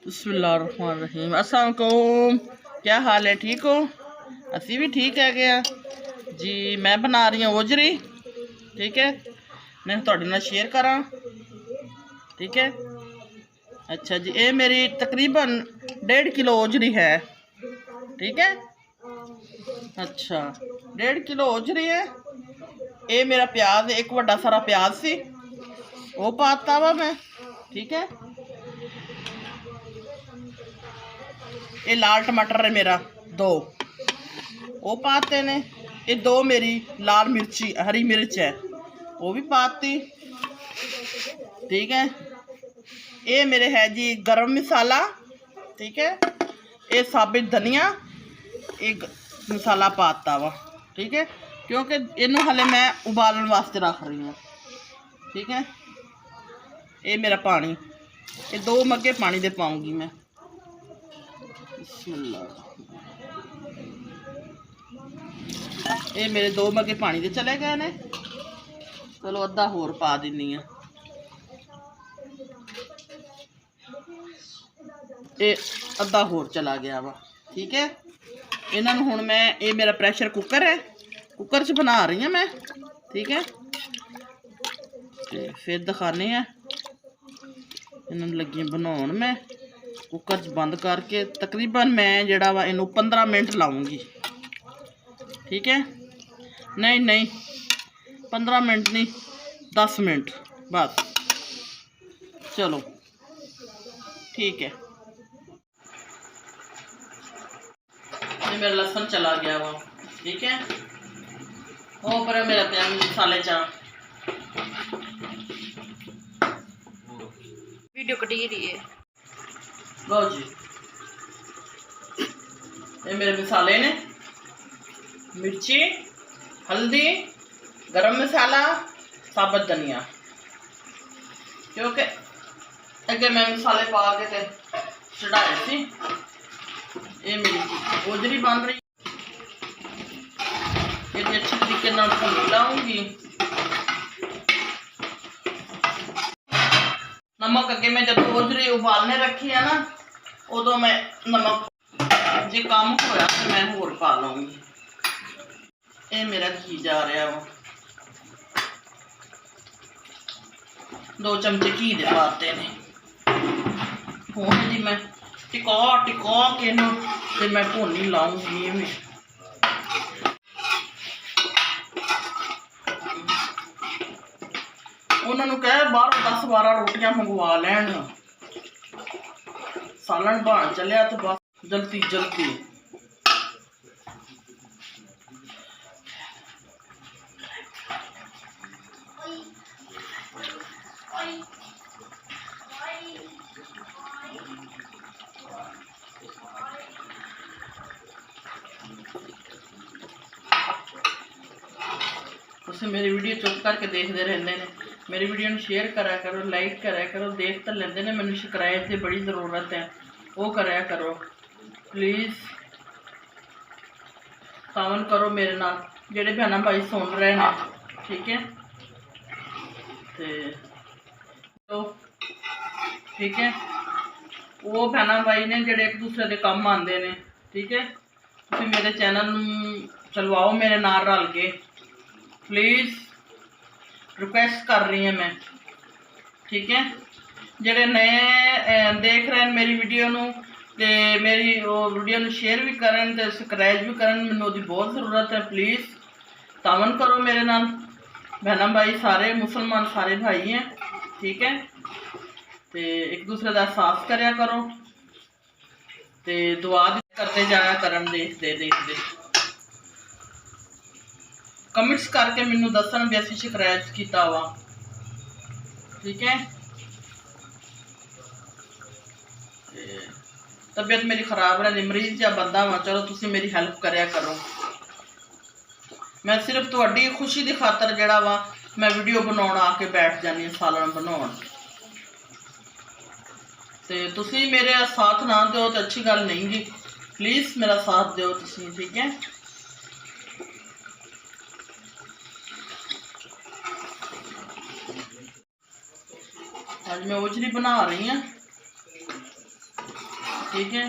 बिस्मिल्लाहिर्रहमानिर्रहीम। अस्सलाम वालेकुम, क्या हाल है? ठीक हो? असी भी ठीक है गया जी। मैं बना रही हूँ ओजरी, ठीक है। मैं थोड़े नाल शेयर करा, ठीक है। अच्छा जी, ये मेरी तकरीबन 1.5 किलो ओजरी है, ठीक है। अच्छा, 1.5 किलो ओजरी है। ये मेरा प्याज, एक बड़ा सारा प्याज सी वो पाता वा मैं, ठीक है। ये लाल टमाटर है मेरा 2, वो पाते ने। ये 2 मेरी लाल मिर्ची हरी मिर्च है, वो भी पाती, ठीक है। ये मेरे है जी गरम मसाला, ठीक है। ये साबित धनिया, एक मसाला पाता वा, ठीक है, क्योंकि इनू हले मैं उबालन वास्ते रख रही हूँ, ठीक है। ये मेरा पानी, ये 2 मग्गे पानी दे पाऊंगी मैं। ये मेरे 2 मग्गे पानी दे चले गए ने। चलो अद्धा होर पा दिनी है। ये अद्धा होर चला गया वा, ठीक है। इन्होंने हुण मैं, ये मेरा प्रेशर कुकर है, कुकर च बना रही हूँ मैं, ठीक है। तो फिर दिखाने हैं, इन्होंने लगी बनाउण मैं। कुकर च बंद करके तकरीबन मैं जड़ा वा इनू 15 मिनट लाऊंगी, ठीक है। नहीं नहीं 15 मिनट नहीं, 10 मिनट बस। चलो ठीक है। ये मेरा लहसुन चला गया वो, ठीक है। वो पर मेरा प्याज मसाले चा वीडियो कटी रही है। लो जी, ये मेरे मसाले ने, मिर्ची, हल्दी, गरम मसाला, साबुत धनिया, क्योंकि अगे मैं मसाले पा के चढ़ाए थे। ये मेरी ओजरी बन रही, ये अच्छी तरीके नाल भुन लाऊंगी। नमक अगे मैं जब ओजरी उबालने रखी है ना, उदो मैं नमक जे कम होया तो मैं होर पा लूंगी। ये मेरा घी जा रहा वो, 2 चमचे घी दे पाते ने। हुण जी मैं टिका के ना ते मैं भुनी लाऊंगी। में उन्होंने कहा बाहर 10-12 रोटियां मंगवा लैन, सालन बन चलिया तो बस जल्दी जल्दी। तुम मेरी वीडियो चुप करके देखते रहते हैं, मेरी वीडियो में शेयर करा करो, लाइक करा करो। देख तो लेंदे ने, मैनू शिकायत की बड़ी ज़रूरत है, वो कराया करो प्लीज़। तावन करो मेरे नाल, जेडे बहना भाई सुन रहे हैं, ठीक है। तो ठीक है, वो बहना भाई ने जेडे एक दूसरे के काम आते हैं, ठीक है। तुम मेरे चैनल चलवाओ मेरे नाल रल के, प्लीज़ रिक्वेस्ट कर रही हैं मैं, ठीक है। जेडे नए देख रहे हैं मेरी वीडियो नू, ते मेरी वो वीडियो नू शेयर भी करन ते सब्सक्राइब भी करन, मैनूं ओहदी बहुत ज़रूरत है। प्लीज़ तावन करो मेरे नाल, बहना भाई सारे मुसलमान सारे भाई हैं, ठीक है। तो एक दूसरे का साथ करया करो, तो दुआ करते जाया करन, देखते देखते कमेंट्स करके मैनू दसन भी असीं शिकायत किया वा, ठीक है। तबीयत मेरी खराब रहती, मरीज या बंदा वा, चलो तुसीं मेरी हेल्प करया करो। मैं सिर्फ तुहाडी खुशी की खातर जड़ा वा मैं वीडियो बनाउण आके बैठ जानी सालन बनाउण, ते तुसीं मेरे साथ ना दो तो अच्छी गल नहीं गी। प्लीज़ मेरा साथ दो तुसीं, ठीक है। आज मैं ओजरी बना रही हूँ, ठीक है।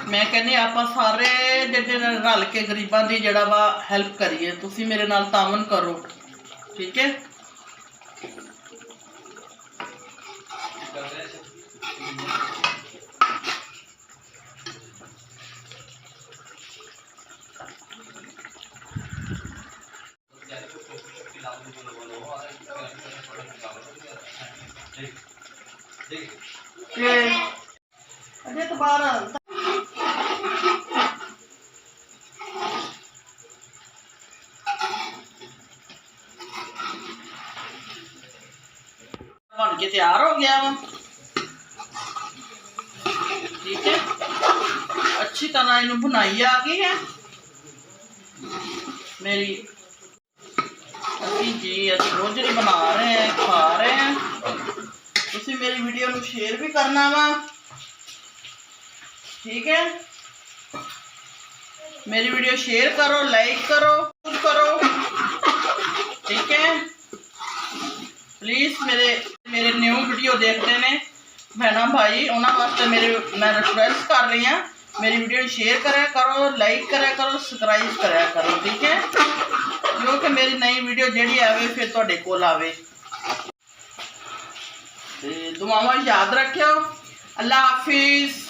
मैं कहनी आप सारे जिहड़े रल के गरीबां दी जिहड़ा वा हैल्प करिए, तुसी मेरे नाल तावन करो, ठीक है। अजय तो बाहर बन के तैयार हो गया वा, ठीक है। अच्छी तरह इन्हें बुनाई आ गई है मेरी। अभी जी अभी रोजरी बना रहे हैं, खा रहे हैं। तुसी मेरी वीडियो को शेयर भी करना वा, ठीक है। मेरी वीडियो शेयर करो, लाइक करो, करो, ठीक है। प्लीज मेरे न्यू वीडियो देखते हैं भैन भाई, उन्होंने वास्ते मैं रिक्वेस्ट कर रही हाँ, मेरी वीडियो शेयर करा करो, लाइक करा करो, सब्सक्राइब करा करो, ठीक है। क्योंकि मेरी नई वीडियो जी आवे फिर तुहाडे कोल आवे। दुआवां याद रखियो। अल्लाह हाफिज।